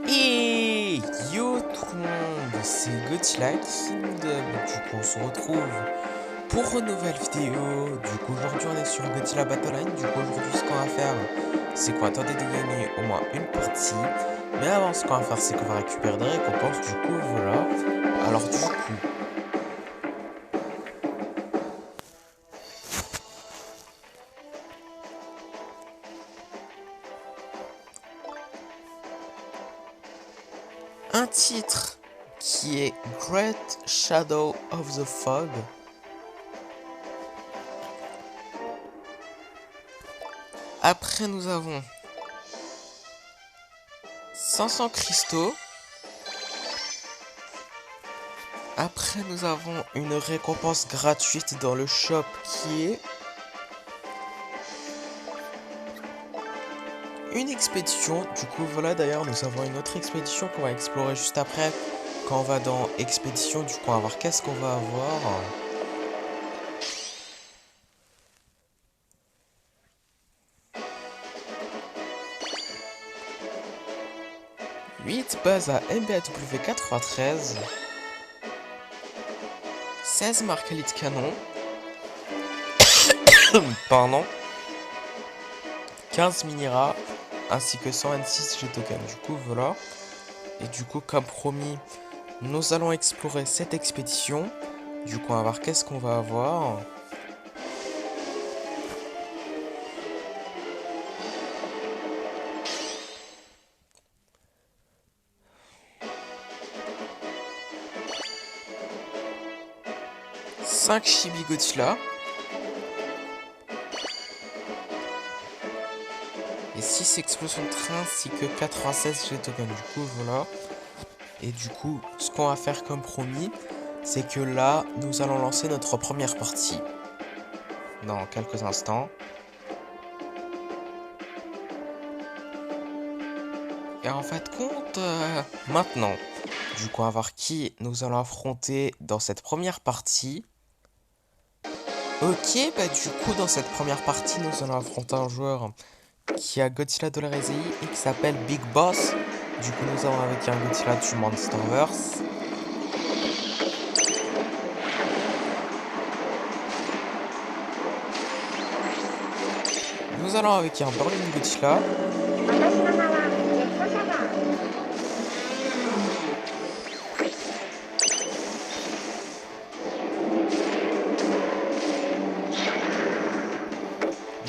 Et yo tout le monde, c'est Godzilla Kingdom. Du coup, on se retrouve pour une nouvelle vidéo. Du coup, aujourd'hui, on est sur Godzilla Battle Line. Du coup, aujourd'hui, ce qu'on va faire, c'est qu'on va tenter de gagner au moins une partie. Mais avant, ce qu'on va faire, c'est qu'on va récupérer des récompenses. Du coup, voilà. Alors, du coup, un titre qui est Great Shadow of the Fog. Après, nous avons 500 cristaux. Après, nous avons une récompense gratuite dans le shop qui est une expédition. Du coup, voilà, d'ailleurs, nous avons une autre expédition qu'on va explorer juste après. Quand on va dans expédition, du coup, on va voir qu'est-ce qu'on va avoir. 8 bases à MBAW 93. 16 marques élite canon. Pardon. 15 mini-rats. Ainsi que 126 G tokens. Du coup, voilà. Et du coup, comme promis, nous allons explorer cette expédition. Du coup, on va voir qu'est-ce qu'on va avoir. Cinq Chibi Godzilla. Et 6 explosions de train ainsi que 96 G tokens. Du coup, voilà. Et du coup, ce qu'on va faire comme promis, c'est que là, nous allons lancer notre première partie. Dans quelques instants. Et en fait, compte maintenant. Du coup, on va voir qui nous allons affronter dans cette première partie. Ok, bah du coup, dans cette première partie, nous allons affronter un joueur qui a Godzilla de la et qui s'appelle Big Boss. Du coup, nous avons avec un Godzilla du Monsterverse. Nous allons avec un Berlin Godzilla.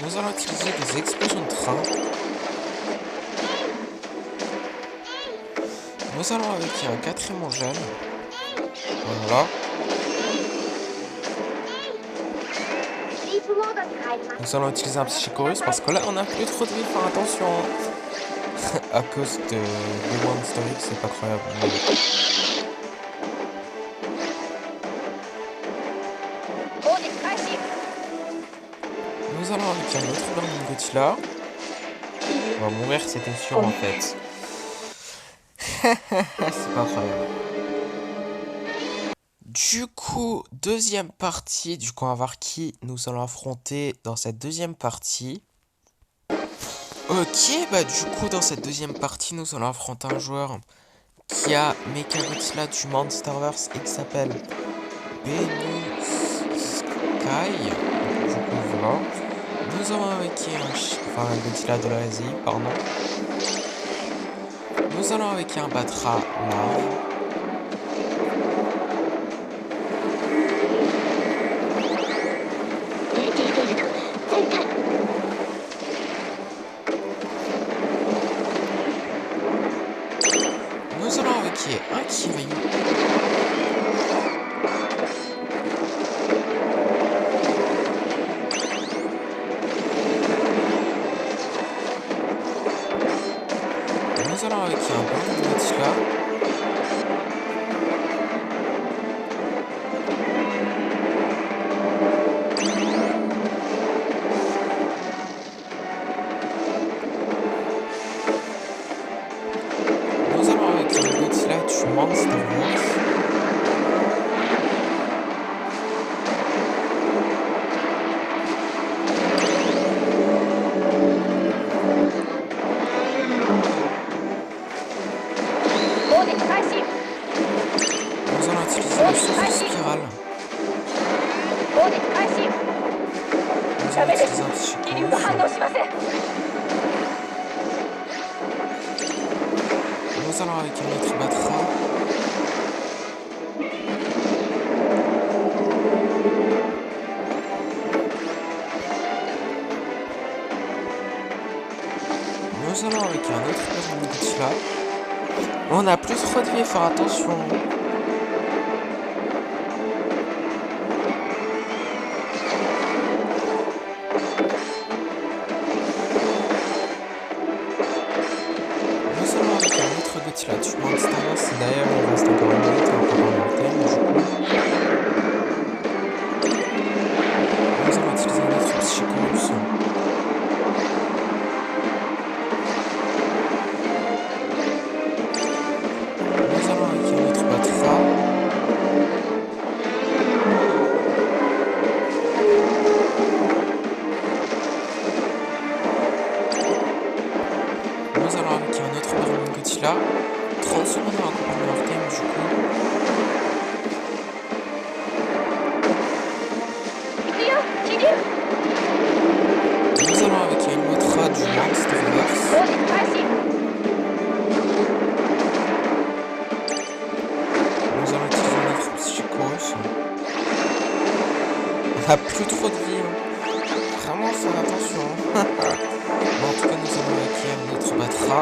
Nous allons utiliser des explosions de train. Nous allons avec un quatrième engin. Voilà. Nous allons utiliser un Psychorus parce que là on a plus trop de vie, faire attention. À cause de Monster X, c'est pas croyable. Nous allons avec un autre Burning Godzilla. On va mourir, c'était sûr en fait. C'est pas croyable. Du coup, deuxième partie. Du coup, on va voir qui nous allons affronter dans cette deuxième partie. Ok, bah du coup, dans cette deuxième partie, nous allons affronter un joueur qui a Mechagodzilla du Monsterverse et qui s'appelle Benus Sky. Du coup, voilà. Nous avons avec un Godzilla de la Asie, pardon. Nous allons avec un Batra Lave. Nous allons avec un Kiryu. Nous allons avec un Burning Godzilla. Nous allons avec un Godzilla du Monsterverse. Nous allons avec un autre Batra. Nous allons avec un autre Godzilla. On a plus trop de vie, faire attention. Nous allons avec un autre Godzilla du Monster. C'est d'ailleurs, il reste encore une minute et encore un mortel. Du coup, nous allons utiliser un autre Psychos. Nous allons avec un autre Batra. Nous allons avec un autre Berlin Godzilla. 30 secondes avant qu'on parle de leur thème, du coup. Nous allons avec une Motra du Monsterverse. Nous allons utiliser notre Psychos. On a plus trop de vie. Hein. Vraiment faire attention. Bon, en tout cas, nous allons avec notre Batra.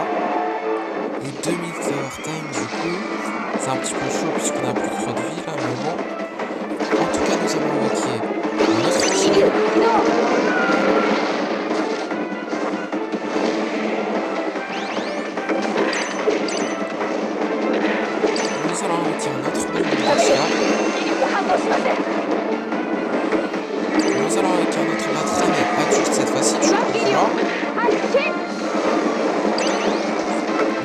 Et 2 minutes d'overtime, du coup. C'est un petit peu chaud puisqu'on a plus trop de vie là, mais bon. En tout cas, nous allons avec un autre Psychos. Nous allons avec un autre Godzilla. Nous allons avec un autre Batra, mais adulte cette fois-ci, du coup, voilà.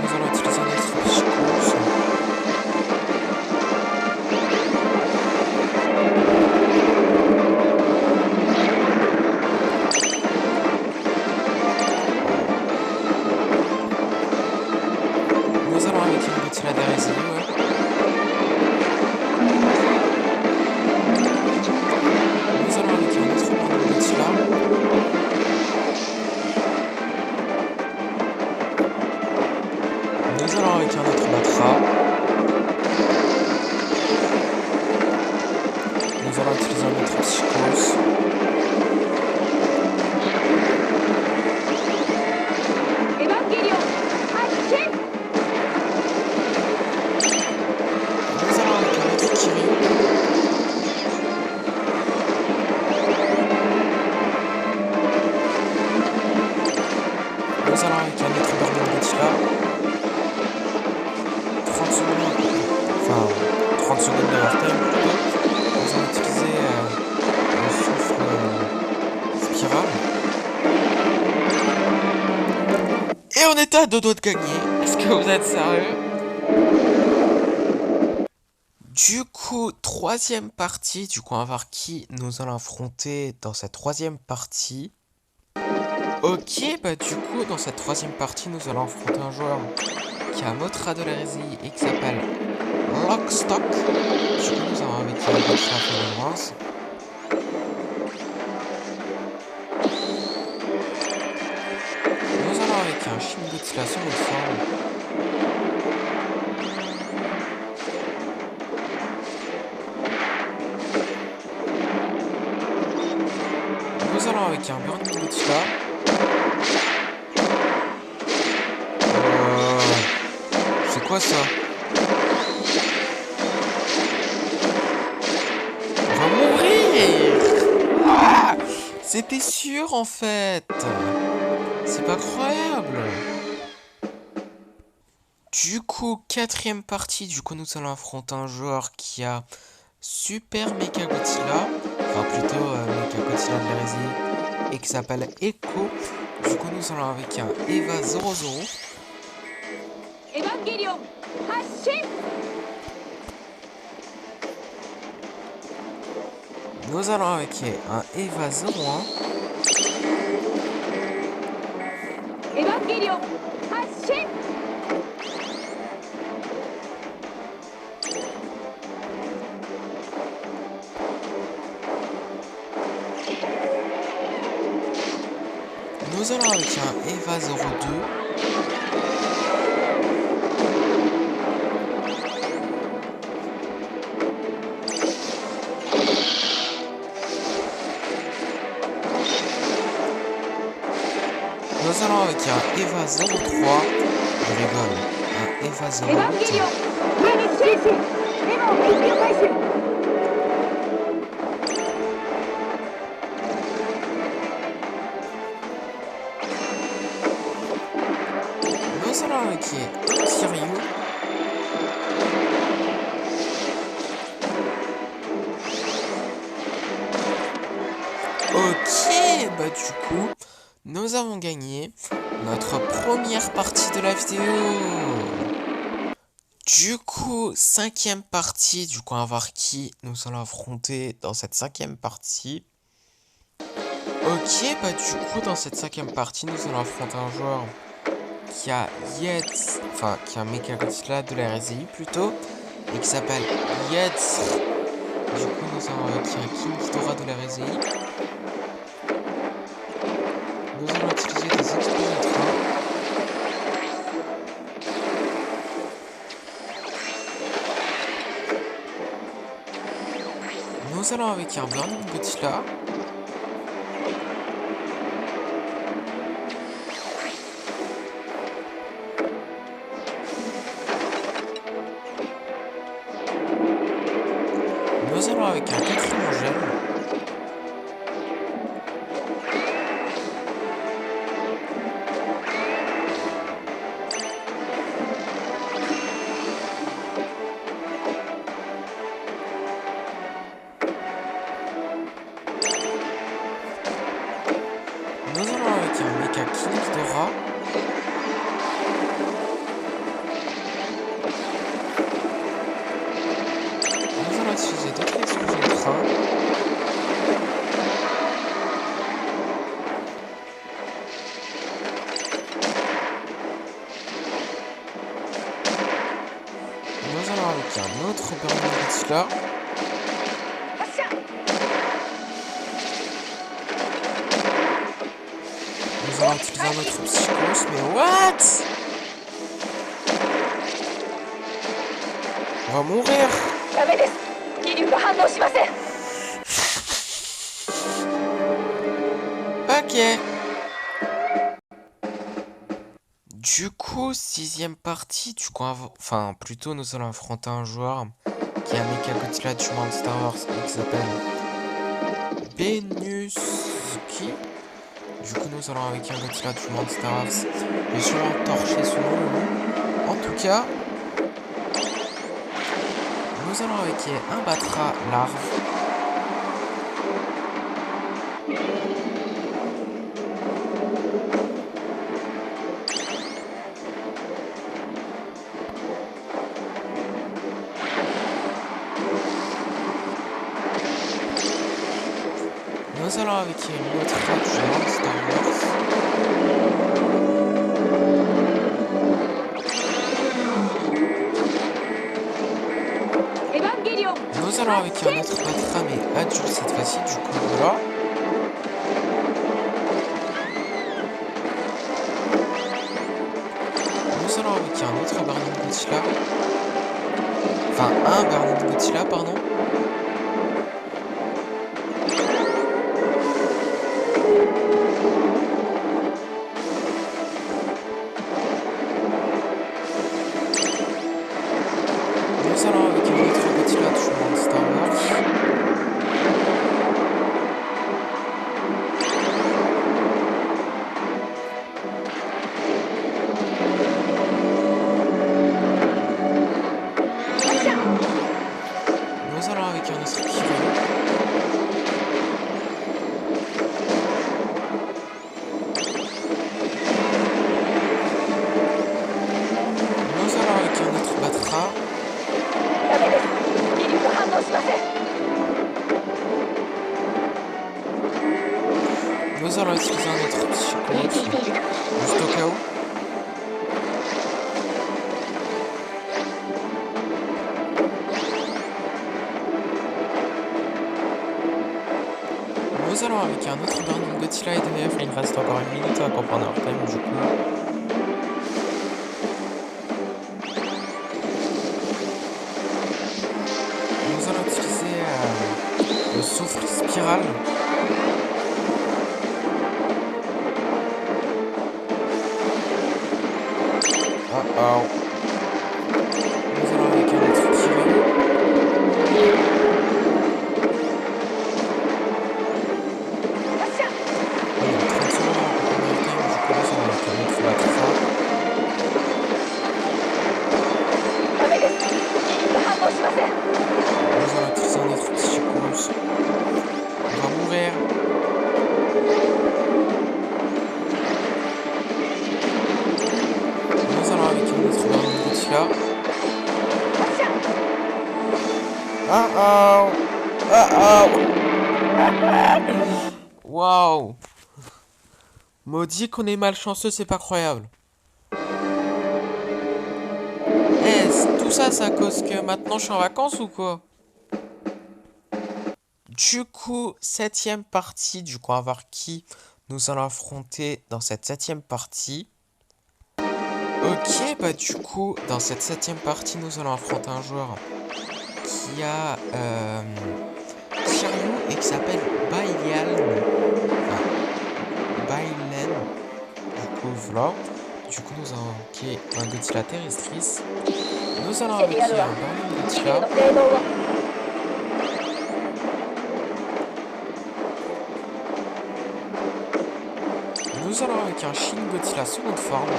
Nous allons utiliser notre Psychos. Nous allons avec un Godzilla d'Hérésie, ouais. Nous allons avec un autre Godzilla. Nous allons avec un autre Batra. Nous allons utiliser un autre Psychos. Nous allons avec un autre Kiri. Nous allons avec un autre Berlin Godzilla. 30 secondes. Enfin, 30 secondes d'overtime plutôt. Nous allons utiliser le souffle spirale. Et on était à deux doigts de gagner. Est-ce que vous êtes sérieux? Du coup, troisième partie. Du coup, on va voir qui nous allons affronter dans cette troisième partie. Ok, bah du coup, dans cette troisième partie, nous allons affronter un joueur qui a Motra de l'hérésie et qui s'appelle Lockstock. Du coup, nous allons avec un Godzilla Fédérance. Nous allons avec un Shin Godzilla sur notre forme. Nous allons avec un Burning Godzilla. C'est quoi ça? On va mourir! Ah, c'était sûr en fait! C'est pas croyable! Du coup, quatrième partie, du coup nous allons affronter un joueur qui a Super Mecha Godzilla, enfin plutôt Mecha Godzilla de l'hérésie, et qui s'appelle Echo. Du coup nous allons avec un Eva 00. Nous allons avec un Eva 01. Nous allons avec un Eva 02. Eva 03. Je rigole. Un Eva 08. Nous allons avec Kiryu. Ok, bah du coup, nous avons gagné notre première partie de la vidéo. Du coup, cinquième partie, du coup on va voir qui nous allons affronter dans cette cinquième partie. Ok, bah du coup dans cette cinquième partie, nous allons affronter un joueur qui a Yetz, enfin qui a Mechagodzilla de la RSI plutôt, et qui s'appelle Yetz. Du coup nous allons avec King Ghidorah de la RSI. Nous allons utiliser des expéditrains. Nous allons avec un Burning Godzilla. Nous allons avec un quatrième angel. Nous allons avec un Mecha King Ghidorah. Nous allons utiliser d'autres explosions de train. Nous allons avec un autre Burning Godzilla. Nous allons utiliser un autre Psychos, mais what? On va mourir. Ok. Du coup, sixième partie, du coup, enfin, plutôt nous allons affronter un joueur qui a un Mechagodzilla du monde Star Wars et qui s'appelle Benusuki. Du coup, nous allons avec un Godzilla du monde Star Wars. J'ai sûrement torché son nom. En tout cas, nous allons avec un Batra larve. Nous allons avec une autre du monde Star Wars. Nous allons avec un autre Batra mais adulte cette fois-ci, du coup voilà. Nous allons avec un autre Burning Godzilla. Enfin un Burning Godzilla pardon. Nous allons avec un autre Godzilla du monde Star Wars. Nous allons avec un autre Kiryu. Nous allons avec un autre Batra. Nous allons utiliser un autre Psychos, juste au cas où. Nous allons avec un autre Burning Godzilla et DNF, il reste encore une minute à comprendre leur time du coup. Nous allons utiliser le souffle spirale. oh. Nous allons avec un autre Kiryu. Il y a 30 secondes avant qu'on prenne le time, du coup nous allons avec un autre Latra. Nous allons utiliser un autre petit Chikurus. On va mourir. Nous allons avec un autre Burning Godzilla. Oh oh! Oh oh! Waouh! Maudit qu'on est malchanceux, c'est pas croyable. Tout ça, c'est à cause que maintenant je suis en vacances ou quoi? Du coup, septième partie, du coup, on va voir qui nous allons affronter dans cette septième partie. Ok, bah du coup, dans cette septième partie, nous allons affronter un joueur qui a Kiryu et qui s'appelle Bailen. Enfin, Bailen. Du coup, voilà. Du coup, nous allons qui est un Godzilla terrestris. Nous allons avec un Burning Godzilla. Nous allons avec un Shin Godzilla seconde forme.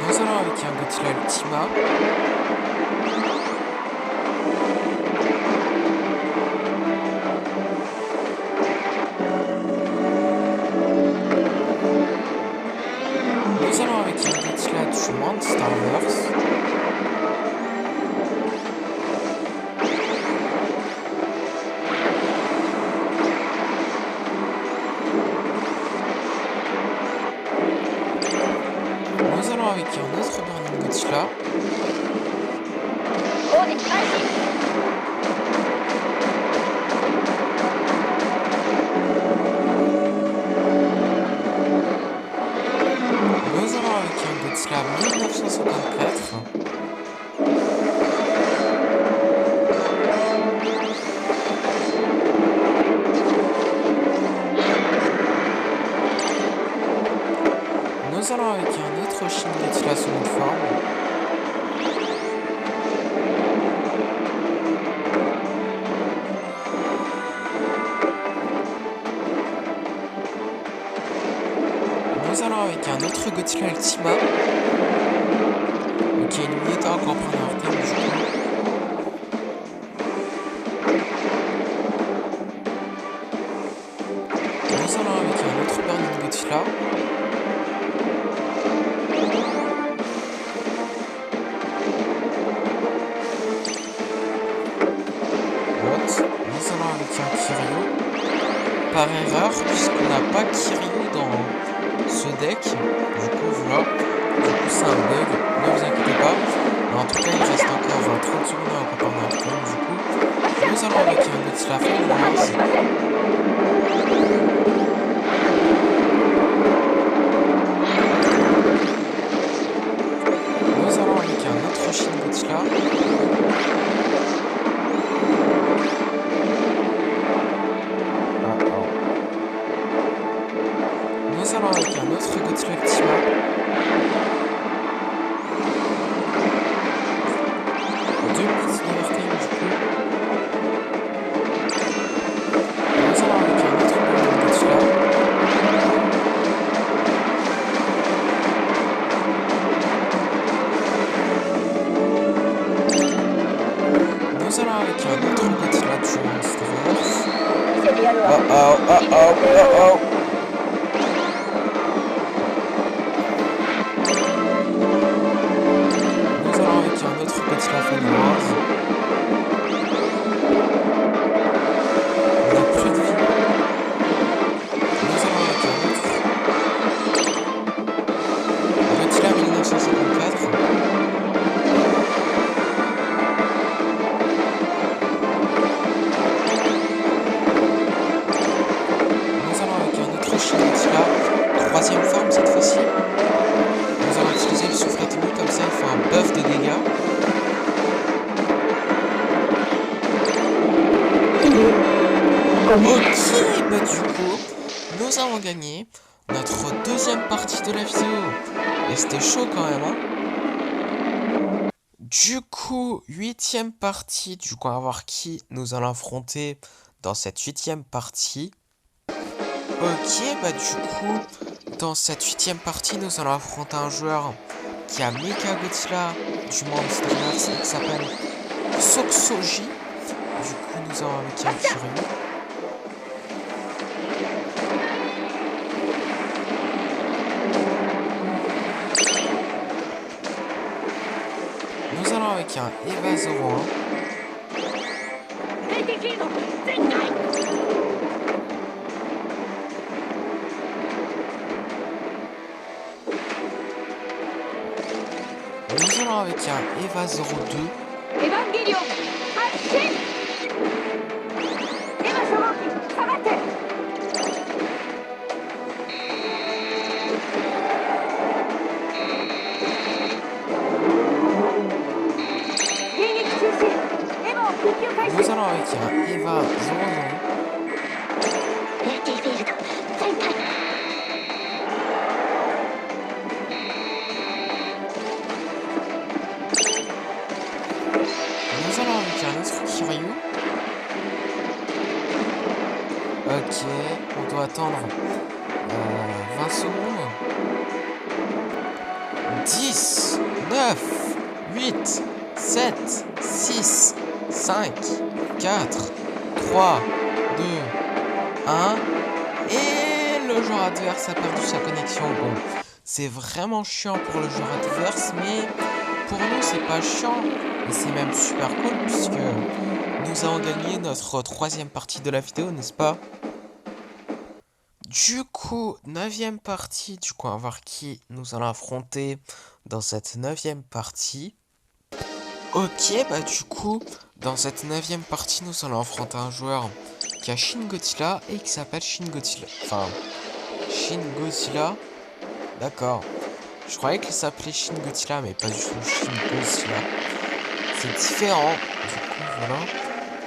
Nous allons avec un Godzilla Ultima. Nous allons avec un Godzilla du Monsterverse. Nous allons avec un autre Burning Godzilla. Nous allons avec un Godzilla 1954. Nous allons avec un autre Shin Godzilla seconde forme. Nous allons avec un autre Godzilla Ultima. Ok, il est temps qu'on prenne un thème du coup. Nous allons avec un autre Burning Godzilla. Nous allons avec un Kiryu. Par erreur, puisqu'on n'a pas Kiryu dans ce deck. Du coup, voilà. Du coup, c'est un bug. Ne vous inquiétez pas. Mais en tout cas, il reste encore 30 secondes à préparer un thème. Du coup, nous allons avec un Godzilla Finance. Nous allons avec un autre Shin Godzilla. Nous allons avec un autre Godzilla Ultima. Deux petits overtime du coup. Nous allons avec un autre Godzilla. Nous allons avec un autre Godzilla du Monsterverse. Oh oh oh oh oh oh. Nous allons avec un autre Godzilla Finance. On n'a plus de vie. Nous allons avec un autre Godzilla 1954. Nous allons avec un Ok, bah du coup, nous avons gagné notre deuxième partie de la vidéo. Et c'était chaud quand même, hein. Du coup, huitième partie, du coup, on va voir qui nous allons affronter dans cette huitième partie. Ok, bah du coup, dans cette huitième partie, nous allons affronter un joueur qui a Mecha Godzilla du Monsterverse et qui s'appelle Soxoji. Du coup, nous avons avec un Kiryu. Nous allons avec un Eva 01. Nous allons avec un Eva 02. Nous allons avec un Eva 00. Nous allons avec un autre Kiryu. Ok, on doit attendre 20 secondes. 10, 9, 8, 7, 6, 5, 4, 3, 2, 1. Et le joueur adverse a perdu sa connexion. Bon, c'est vraiment chiant pour le joueur adverse, mais pour nous, c'est pas chiant. Et c'est même super cool puisque nous avons gagné notre troisième partie de la vidéo, n'est-ce pas? Du coup, neuvième partie, du coup, on va voir qui nous allons affronter dans cette neuvième partie. Ok, bah du coup, dans cette neuvième partie, nous allons affronter un joueur qui a Shin Godzilla et qui s'appelle Shin Godzilla. Enfin, Shin Godzilla. D'accord. Je croyais qu'il s'appelait Shin Godzilla, mais pas du tout Shin Godzilla. C'est différent. Du coup, voilà.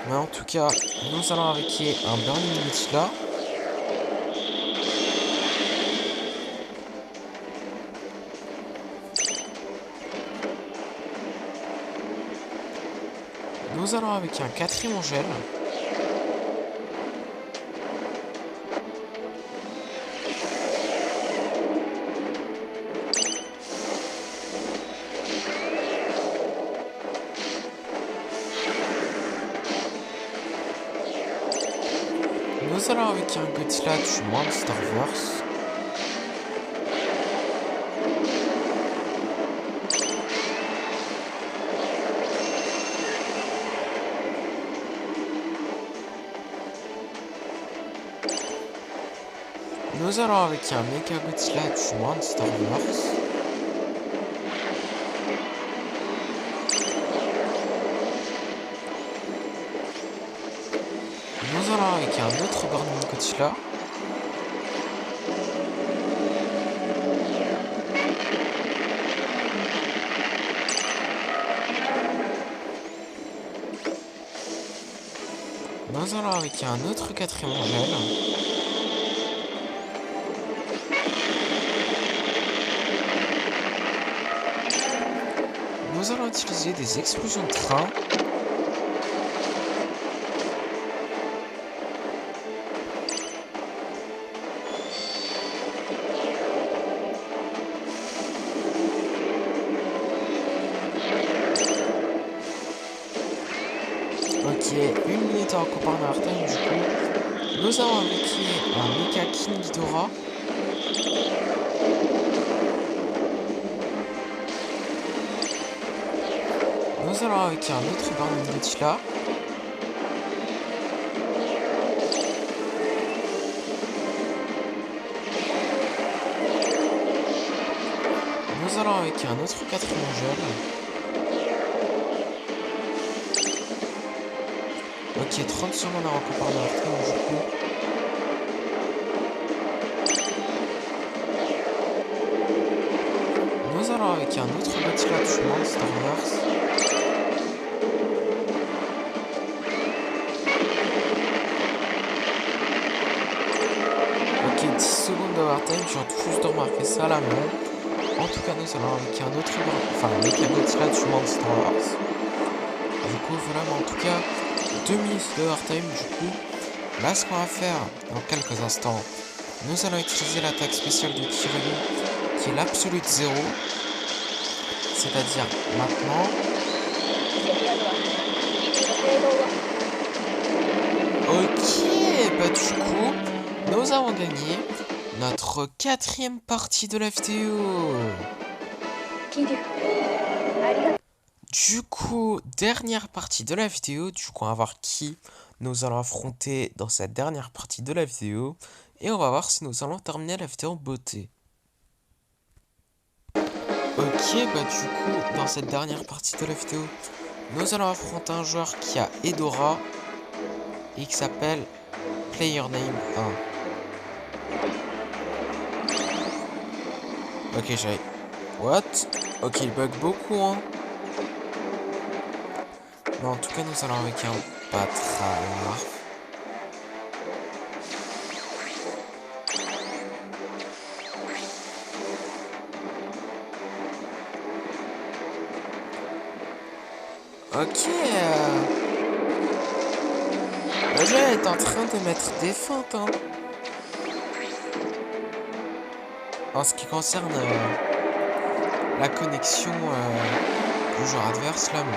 Mais en tout cas, nous allons avec un Burning Godzilla. Nous allons avec un quatrième Angèle. Nous allons avec un Godzilla du Monsterverse. Nous allons avec un Mecha Godzilla du Monsterverse. Nous allons avec un autre Burning Godzilla. Nous allons avec un autre quatrième Angèle. Nous allons utiliser des explosions de train. Ok, une minute en coupant en time du coup. Nous avons avec un Mecha King Ghidorah. Nous allons avec un autre Burning Godzilla. Nous allons avec un autre quatrième Angèle. Ok, 30 secondes avant qu'on parle de la train, du coup. Nous allons avec un autre Godzilla du Monsterverse. Time, je viens tout juste de remarquer ça là, mais bon. En tout cas, nous allons avec un autre, enfin, avec un Godzilla du Monster Wars. Du coup, voilà, mais en tout cas, 2 minutes de Time, du coup. Là, ce qu'on va faire dans quelques instants, nous allons utiliser l'attaque spéciale de Kiryu, qui est l'absolute 0. C'est-à-dire maintenant. Ok, bah du coup, nous avons gagné notre 4e partie de la vidéo. Du coup, dernière partie de la vidéo. Du coup, on va voir qui nous allons affronter dans cette dernière partie de la vidéo. Et on va voir si nous allons terminer la vidéo en beauté. Ok, bah du coup, dans cette dernière partie de la vidéo, nous allons affronter un joueur qui a Edora et qui s'appelle Player Name 1. Ok, j'ai... What? Ok, il bug beaucoup, hein. Mais en tout cas, nous allons avec un Patra. Ok. Le jeu est en train de mettre des feintes, hein. En ce qui concerne la connexion du joueur adverse, là, bon.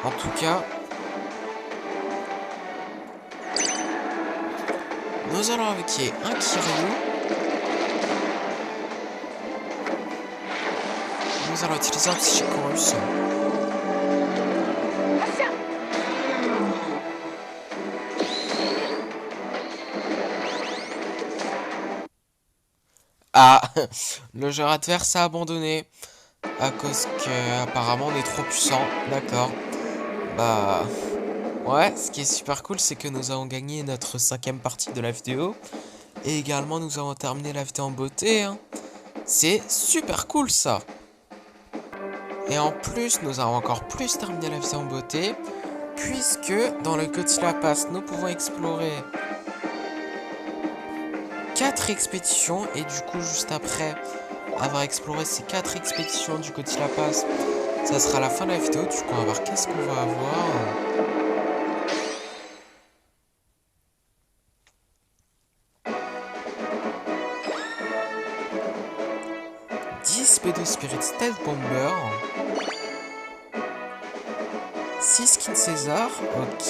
En tout cas, nous allons avec un Kiryu. Nous allons utiliser un Psychorus. Ah, le joueur adverse a abandonné à cause que apparemment on est trop puissant. D'accord. Bah ouais, ce qui est super cool, c'est que nous avons gagné notre 5e partie de la vidéo et également nous avons terminé la vidéo en beauté. Hein. C'est super cool ça. Et en plus, nous avons encore plus terminé la vidéo en beauté puisque dans le Godzilla Pass, nous pouvons explorer 4 expéditions et du coup juste après avoir exploré ces 4 expéditions du Godzilla Pass, ça sera la fin de la vidéo. Du coup on va voir qu'est-ce qu'on va avoir. 10 P2 Spirit Stealth Bomber, 6 King César, ok,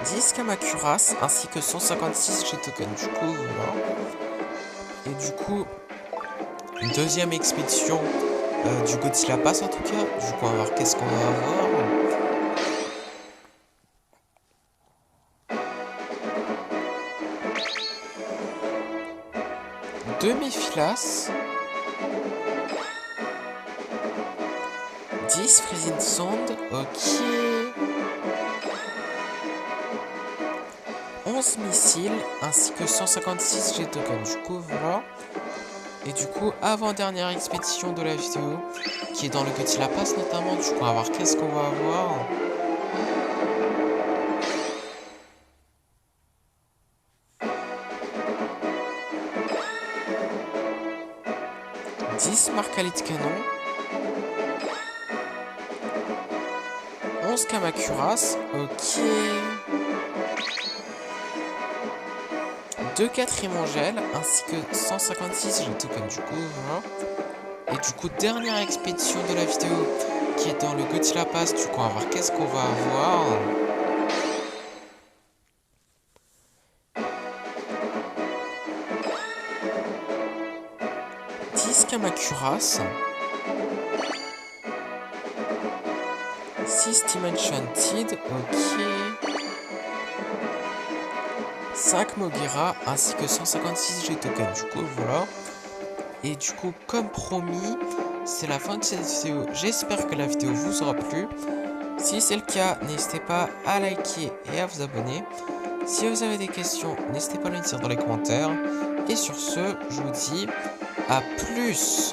10 Kamacuras ainsi que 156 G-Token. Du coup voilà. Et du coup, une deuxième expédition du Godzilla Pass en tout cas. Du coup on va voir qu'est-ce qu'on va avoir. Demi-filasse, 10 Freezing Sand, ok, 11 missiles ainsi que 156 G-Token. Du coup voilà. Et du coup, avant-dernière expédition de la vidéo, qui est dans le Godzilla Pass notamment. Du coup on va voir qu'est-ce qu'on va avoir. 10 Marcalit Canon, 11 Kamacuras, ok, 2 4e Angèle, ainsi que 156 G-Token. Du coup, voilà. Et du coup, dernière expédition de la vidéo, qui est dans le Godzilla Pass. Du coup, on va voir qu'est-ce qu'on va avoir. 10 Kamacuras, 6 Dimension Tid, ok, 5 Mogira ainsi que 156 G-Token. Du coup voilà. Et du coup comme promis, c'est la fin de cette vidéo. J'espère que la vidéo vous aura plu. Si c'est le cas, n'hésitez pas à liker et à vous abonner. Si vous avez des questions, n'hésitez pas à les dire dans les commentaires. Et sur ce, je vous dis à plus.